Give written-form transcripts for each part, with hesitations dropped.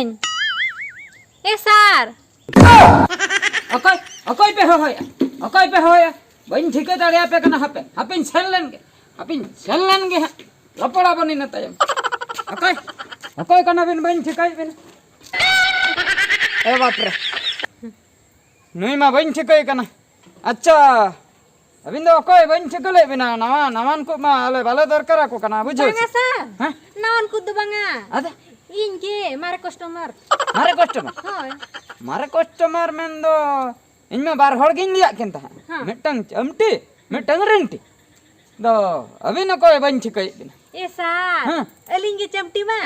ᱠᱟᱹᱱᱟᱹᱧ ᱮ ᱥᱟᱨ ᱚᱠᱚᱭ ᱯᱮ ᱦᱚᱦᱚᱭᱟ ᱵᱟᱹᱧ ᱴᱷᱤᱠᱟᱹ ᱫᱟᱲᱮᱭᱟᱯᱮ ᱠᱟᱱᱟ ᱦᱟᱯᱮᱧ ᱥᱮᱱ ᱞᱮᱱ ᱜᱮ ᱦᱟᱸᱜ ᱨᱚᱯᱚᱲᱟ ᱵᱚᱱ ᱤᱱᱟᱹ ᱛᱟᱭᱚᱢ ᱚᱠᱚᱭ ᱠᱟᱱᱟᱵᱤᱱ ᱵᱟᱹᱧ ᱴᱷᱤᱠᱟᱹᱭᱮᱫ ᱵᱤᱱ ᱮ ᱵᱟᱯᱨᱮ ᱱᱩᱭ ᱢᱟ ᱵᱟᱹᱧ ᱴᱷᱤᱠᱟᱹᱭ ᱠᱟᱱᱟ ᱟᱪᱪᱷᱟ ᱟᱹᱵᱤᱱ ᱫᱚ ᱚᱠᱚᱭ ᱵᱟᱹᱧ ᱴᱷᱤᱠᱟᱹ ᱞᱮᱫ ᱵᱤᱱᱟ ᱱᱟᱣᱟᱱ ᱠᱚ ᱢᱟ ᱟᱞᱮ ᱵᱟᱞᱮ ᱫᱚᱨᱠᱟᱨᱟᱠᱚ ᱠᱟᱱᱟ ᱵᱩᱡᱷᱟᱹᱣ ᱵᱟᱝᱟ ᱥᱟᱨ ᱦᱮᱸ ᱱᱟᱣᱟᱱ ᱠᱚ ᱫᱚ ᱵᱟᱝᱟ ᱟᱫᱚ ᱤᱧ ᱜᱮ ᱢᱟᱨᱮ ᱠᱟᱥᱴᱚᱢᱟᱨ ᱦᱳᱭ ᱢᱟᱨᱮ ᱠᱟᱥᱴᱚᱢᱟর ᱢᱮᱱᱫᱚ ᱤᱧ ᱢᱟ ᱵᱟᱨ ᱦᱚᱲ ᱜᱤᱧ ᱞᱟᱹᱭᱟᱜ ᱠᱤᱱ ᱛᱟᱦᱮᱸ ᱢᱤᱫᱴᱟᱝ ᱪᱟᱢᱴᱤ ᱢᱤᱫᱴᱟᱝ ᱨᱤᱱᱴᱤ ᱫᱚ ᱟᱹᱵᱤᱱ ᱚᱠᱚᱭ ᱵᱟᱹᱧ ᱴᱷᱤᱠᱟᱹᱭᱮᱫ ᱵᱤᱱᱟ ᱮ ᱥᱟᱨ ᱟᱹᱞᱤᱧ ᱜᱮ ᱪᱟᱢᱴᱤ ᱢᱟ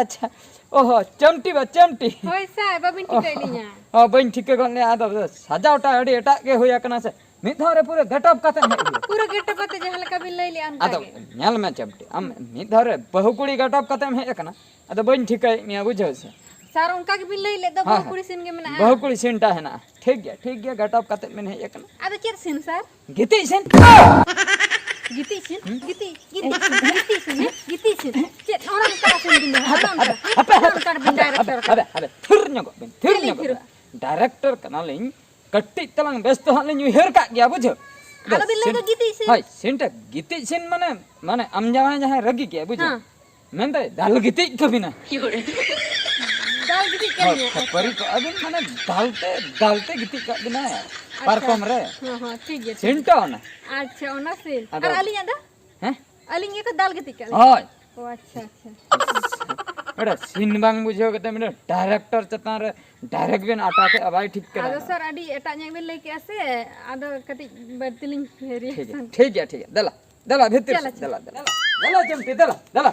अच्छा ओहो चमटी होय सार बाबिन ठिकाय लिया बन ठिके गने आदो सजावटा अड़ी एटा के होया कना से मिद धारे पूरे गेटअप काते पूरा गेटअप काते जहां लका बिन लई ले अनका आदो नेल में चमटी हम मिद धारे बहुकुड़ी गेटअप काते में हे कना आदो बन ठिके मिया बुझो से सार उनका के बिन लई ले दो बहुकुड़ी सिन के मेना बहुकुड़ी सिनटा है ना ठीक गया गेटअप काते में हे कना आदो चेर सिन सार गिती सिन गिती सिन चेत ओरा का सिन दिन अबे थिर न्यो डायरेक्टर कना लेन कट्टी तलंग व्यस्त हाले न्यू हेयर का गया बुझो आलो बिन लई दो गिती सिन हाय सिनटा गिती सिन माने अम जावा जहां रगी गया बुझो मेंदे दाल गिती कबिना दाल गिती कबिना परी को अबिन माने दालते गिती का बिना पारकम रे हां ठीक है सिनटा ना अच्छा ओना सिन और अलिया दा हैं अलिया का दाल गिती का हाय ओ अच्छा एड़ा सिन बांग बुझो कते मेरे डायरेक्टर चतान रे डायरेक्ट बिन आटा के अबाई ठीक करा आदो सर अडी एटा न्या बिन लई के आसे आदो कति बर्तिलिंग रिएक्शन ठीक है दला भीतर दला चमटी दला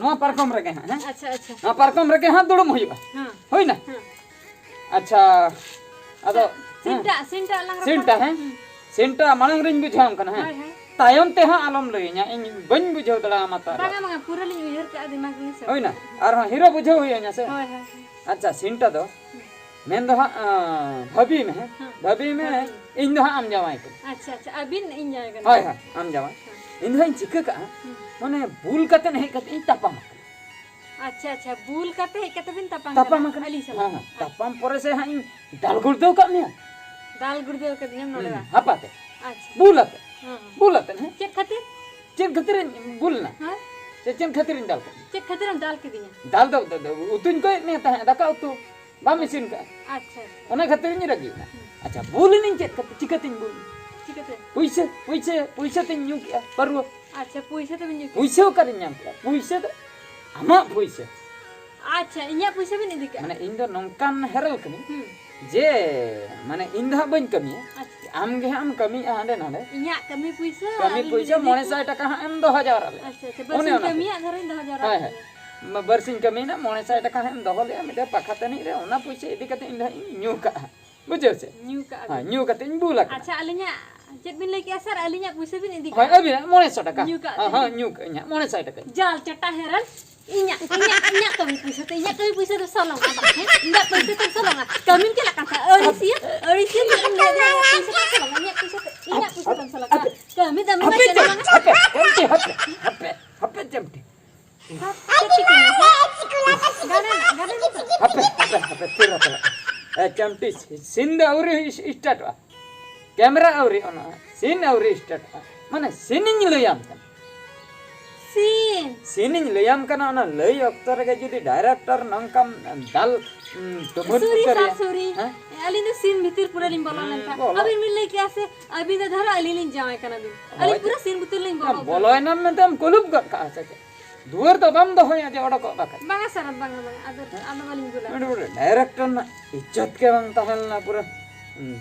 नो पारकम रे के हैं अच्छा नो पारकम रे के हां दुड़म होइबा हां होई ना अच्छा आदो सिंटा लंग सिंटा है सिंटा मांग रिन बुझाम कना है तायम ते हां आलम लइया इन बन बुझाव दड़ा माता बागा पूरा लिन उहर के दिमाग में से होई ना और हां हीरो बुझाव होइया से हां अच्छा सिंटा दो मेन दो भबी में इन दो आम जावाई अच्छा अबिन इन जाएगा हाय आम जावाई इन दो चिक का माने भूल कते नहीं कते तपाम अच्छा भूल कते हे कते बिन तपाम अली सब हां तपाम परे से हां दाल गुर्दो का मिया दाल गुर्दो के दिन नोडा हापाते अच्छा बुलते हैं चेक खातिर बुलना हां चेक खातिर डाल चेक खातिर दाल के दिया दाल दो उतुन को ने ता दका उतु बा मशीन का अच्छा ओने खातिर नि रगी अच्छा बुल नि चेक चिकतिन बुल चिकते पैसे तिन न्यू किया परु अच्छा पैसे तो न्यू पैसे कर न्याम किया पैसे तो आमा पैसे अच्छा इया पैसे भी नहीं दिका माने इन दो नंकान हेरल कनी जे माने इन दो बन कमी आम गे हम कमी आंडे नाडे इया कमी पैसा मोने 100 टका हम 2000 आले अच्छा बस कमी आधर 2000 हाय बरसिन कमी ना 100 टका हम दहो ले मिटे पखाते नहीं रे ओना पैसे इदी कते इन न्यू का बुझो से न्यू कते इन बुला अच्छा अलिnya चेक बिन लेके सर अलिnya पैसे भी नहीं दिका हाय अबि 100 टका हां न्यू का 100 टका जाल चटा हेरल inya kami puisa tu salong apa है enggak puisa tu salong kami के लका था अरिसिया kan ले दे puisa tu salong inya puisa tu salong kami dami macam hape jamti hape tira jamti Sindh और स्टार्ट कैमरा और ओना सीन और स्टार्ट माने सीनिंग लयाम सीनिंग लयाम कना ना लय अक्तर के जुदी डायरेक्टर नंकम दाल तबुन सॉरी अली ने सीन भीतर पूरा लिम बोला था अभी मिल ले क्या से अभी तो धर अली लिन जाए कना दिन अली पूरा सीन भीतर लिम बोला बोलो ना में तुम कोलुब का सके दुआर तो बम दोहया जे ओडको बाका Bang sir, bang. Ada maling gula. Director ना इज्जत के बंग तहलना पूरा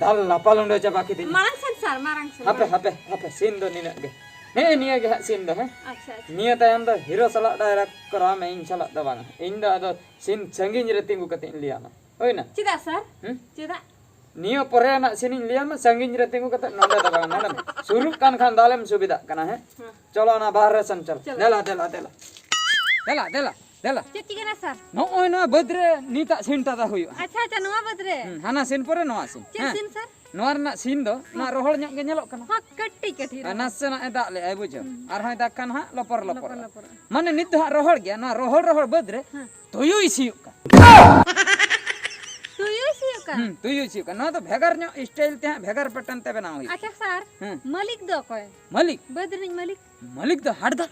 दाल लापाल उंडे चबा की Marang sir, marang sir. हापे सीन दो निना गे हे निया गे सीन दो है Acha. निया तायम दो हीरो सला डायरेक्ट करा में इन सला दो बंग इन दो अदो सीन संगिन रे तिंगु कते लिया ना होय ना Cida sir? Cida. निया परे ना सीन लिया में संगिन रे तिंगु कते नोडे दो बंग नोडे शुरू कान खान दालेम सुविधा कना है चलो ना बाहर सन चल देला Cici kena sir. नो ओय ना बद्रे नीता सीनटा दा हुयो Acha, nuwa badre. हाना सीन परे नोआ सीन Cici sir. नोआ रना सीन दो ना रोहड़ ᱧᱚᱜ गे ñeloक kana Ha, kati. नासेना ए दाग ले आई बुझो आर हाय दाग कान हा लपर माने नित हा रोहड़ गया ना रोहड़ बद रे तुयु इसियु का Tuyu sih kan? तुयु इसियु का ना तो भेगर ᱧᱚᱜ स्टाइल ते भेगर पैटर्न ते बनाव हुई Acha sir. Malik do koy. Malik Badre malik. Malik तो हड़गा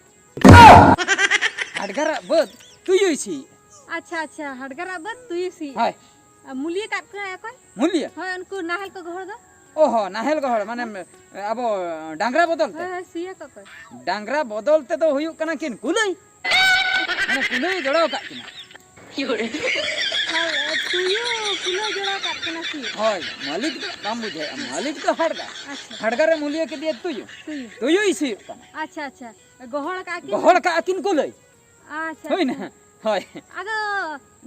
हड़गरा बद तुयु इसी Acha, hadgara bad tuyu sih. हाय Mulia kat kena koy. मूल्य Hoy unku nahal ko ghor do. ओहो नाहेल गहड़ माने अब डांगरा बदल Hoy siya ko koy. Dangra बदलते तो हुयुक कना किन कुलई माने कुलई जड़ो का किन Tuyu kulo jora kat kena sih. होय मालिक तो नाम बुझे मालिक तो हड़गा Acha. हड़गरे मूल्य के दिए तुयु Tuyu. तुयु इसी कना Acha. Gohol ka ki. गहड़ का किन कुलई Acha. होय ना होय Ado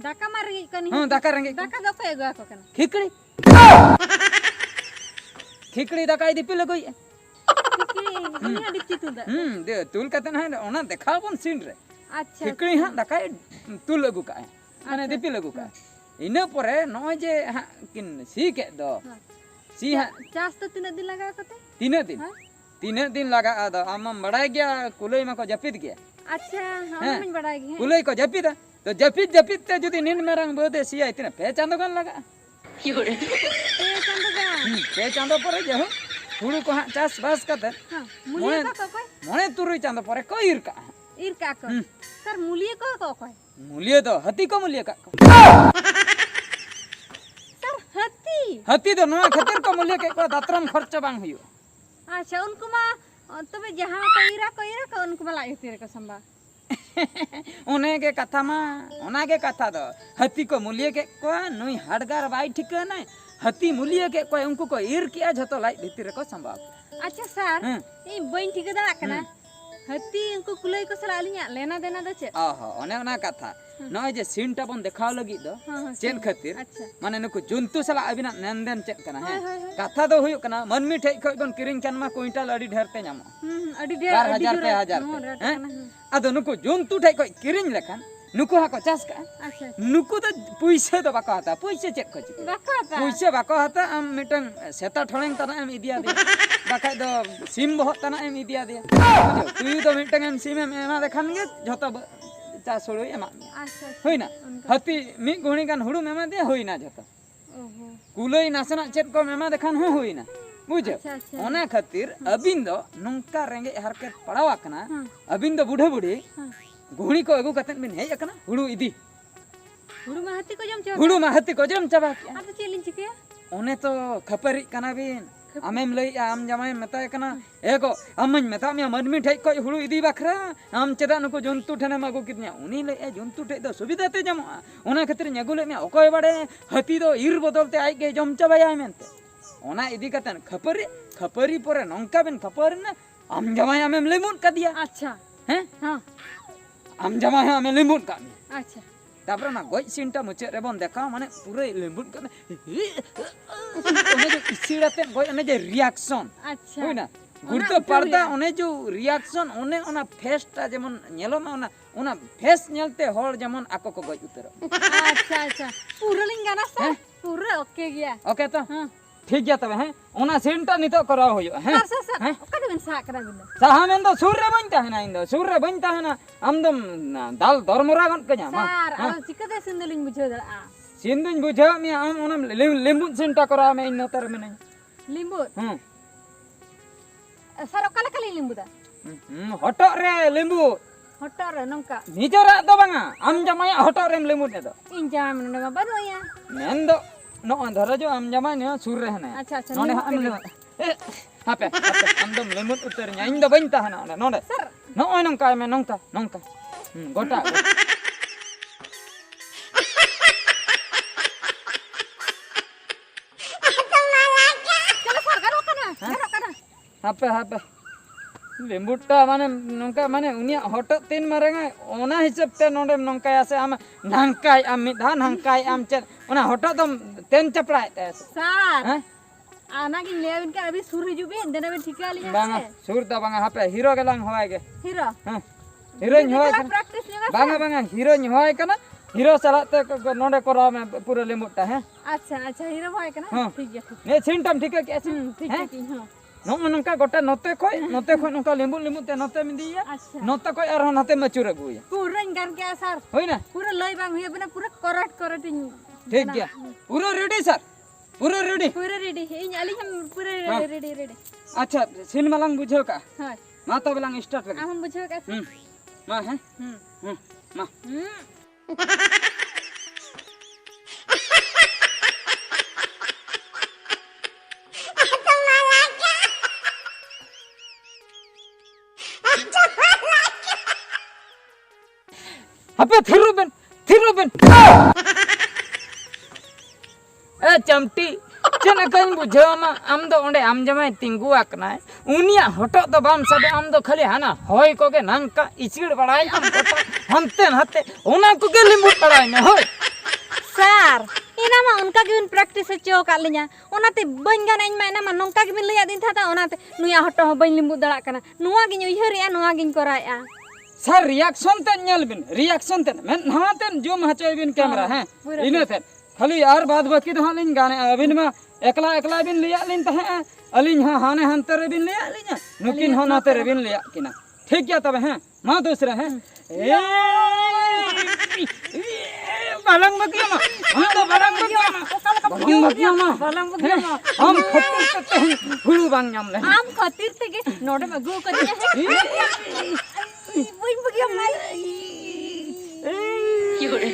daka mari kani. हां दाका रंगे Daka do koy go ko kana. खिकड़ी खिकड़ी दाका दी पिले गई Kiki ini ada titu da. दे तुल कते ना ओना देखा बन सीन रे Acha. खिकड़ी हां दाका तुल लगु का माने दिपि लगु का इने परे नय जे हां किन सी के दो सी हां Jas to tina din laga kote. तीन दिन लगा आदा आम बड़ाई गया कुलई में को जपित गया Acha, hama min badai gi. कुलई को जपित तो जपित ते जुदी नींद में रंग बोदे सिया इतने पे चांदो गन लगा पे चांदो पर जे हो हुड़ू को हां चास बास कते Ha, mulia ko koy. मोने तुरुई चांदो पर को इर का Ir ka ko. Sir mulia ko koy. मूल्य तो हती को मूल्य का Sir hati. हती तो नवा खतर को मूल्य के को दात्रम खर्च बांग हुयो Acha unku ma तबे जहां को इरा को उनको मा लाई तेरे को संबा. ओने के कथा मा ओना के कथा दो हती को मूल्य के को नुई हड़गार बाई ठीक ना हती मूल्य के को उनको को इर किया जतो लाई भीतर को संभव Acha sir. Ini bain ठीक दा kana. Hati unku kulai ko sala alinya लेना देना द चे. आहा ओने ओना कथा नय जे सीनटा बन देखाव लगी दो चेन खातिर अच्छा. माने नुको जंतु सला अबिना नेंदेन चेक कना है हाय. कथा दो हुयो कना मनमी ठेक खय बन किरिंग कान मा क्विंटल अडी ढेर ते ᱧᱟᱢᱚᱜ Adi 4000 पे हजार हैं अदो नुको जंतु ठेक खय किरिंग लेखान नुको हाको चास का Acha. नुको तो पैसे तो बाको हाता पैसे चेक खय Bakata. पैसे बाको हाता हम मिटन सेता ठळेंग तना एम इदिया दे बाखाय दो सिम बहत तना एम इदिया दे तुई तो मिटन एम सिम एम एमा देखान गे झतो चास होई एमा Acha. होइना हती मी गुणी गान हुडू मेमा दे होइना झतो Oho. कुलई नासना चेत को मेमा देखान हो होइना बुझ अच्छा. ओना खातिर अबिन दो नंका रेंगे हरके पड़ावा कना अबिन दो बूढ़े बूढ़ी गुणी को अगु कतन बिन हेय कना हुडू इदी Huru ma hati ko jam coba. हुडू मा हती को जम चबा किया Apa celin cike? ओने तो खपरी कना बिन आमेम लई आम जमाय मेताय कना एगो आमन मेता मिया मदमी ठेक को हुडू इदी बखरा आम चेदा नको जंतु ठने मागो कितन्या उनी लई ए जंतु ठे दो सुविधा ते जमो ओना खातिर नेगुले मिया ओकोय बड़े हती दो इर बदलते आइ के जम चबाय मेनते ओना इदी कतन खपरी परे नंका बिन खपरी ना आम जमाय आमेम लेमुन का दिया Acha. हैं Ha. आम जमाय आमेम लेमुन का Acha. तापर ना गोई सीनटा मुचे रे बन देखा माने पूरे लेमुन का ओने जो इसिड़ाते गोई ओने जे रिएक्शन Acha. होइना गुरुत्व पर्दा ओने जो रिएक्शन ओने ओना फेसटा जेमन नेलो मा ओना फेस नेलते होड़ जेमन आको को गोई उतर Acha. Pura lingana sir. Pura oke gya. Okay तो Ha. ठीक गया तबे हैं ओना सीनटा नितो कराव होयो हैं Sir. Kada ben sa kara bin. साहामेन दो सूर्य बनता है ना इंदो सूर्य बनता है ना आमदम दाल दरमरा गन कन्या मा Sir, alam cikade sindulin bujho dal a. सिंदुन बुझा मी आम ओनम लेम्बु सीनटा कराव में इन तर में नहीं Limbu. हम Sir okala kali limbu da. हटो रे लेम्बु Hotor nongka. निजरा दो बंगा आम जमाय हटो रे लेम्बु ने दो Injam nama baru ya. नेंदो नो अंधर जो आम जमाय ने सूर्य है ना Acha. नोने हम हापे आमदम लेम्बु उतर nya इन दो बनता है ना नोने Sir. नो नंका में नंका गोटा चलो सर गारो कना हापे हापे लिंबुटा माने नंका माने उनिया हटो तीन मारेंगे ओना हिसाब ते नोडे नंका से आम नंकाय आम मिधा नंकाय आम चेन ओना हटो दम तेन चपड़ाय ते सर हैं आना की लेवन के अभी सुर हिजुबे देना बे ठिका लिया बांगा सुर दा बांगा हापे हीरो गेलांग होय गे हीरो हां हीरोइन होय प्रैक्टिस लगा बांगा बांगा हीरोइन होय कना हीरो सलाते नोडे कोरा में पूरा लिंबुटा हैं अच्छा अच्छा हीरो भाई कना हाँ। ठीक है ठीक ने सिंटम ठीक है के ठीक है की हां नंका गोटा नोते खोय नंका लिंबु लिंबु ते नोते मिदिया अच्छा नोते खोय और नोते मचुर अगुया पूरा इंगान के सर होय ना पूरा लय बांग हुए बना पूरा करट ठीक गया पूरा रेडी सर पूरा रेडी पूरा रेडी इन अली हम पूरा हाँ। रेडी अच्छा सीन मलंग बुझो का हां मा तो बलंग स्टार्ट लगे हम बुझो का मा है मा अबे थिरुबन ए चमटी चेना कहीं बुझामा आम दो ओंडे आम जमाय तिंगु आकनाय उनिया हटो तो बाम सबे आम दो खाली हाना होय कोगे नंका इचिड़ बड़ाय आम हटो हंते नहते ओना कोगे लिंबु बड़ाय ने होय सर इना मा उनका गिन प्रैक्टिस चो का लिया ओनाते बन गान इन मा इना मा नंका गिन लिया दिन था ओनाते नुया हटो बन लिंबु दड़ा कना नुवा गिन उयहरिया नुवा गिन कराया सर रिएक्शन ते नेल बिन रिएक्शन ते मैं नहाते जूम हचोय बिन कैमरा हैं इने ते खाली यार बाद बाकी तो हालिन गाने अबिन में एकला बिन लिया लिन तहे अलिन हां हाने हंते रे बिन लिया लिन नुकिन हो नाते रे बिन लिया किना ठीक क्या तब हैं मां दूसरा हैं बलंग बगिया मा हम तो बलंग बगिया मा हम खतिर ते हुलु बांग नाम ले हम खतिर ते के नोडे में गो कर दिया है वही बगिया माई क्यों रे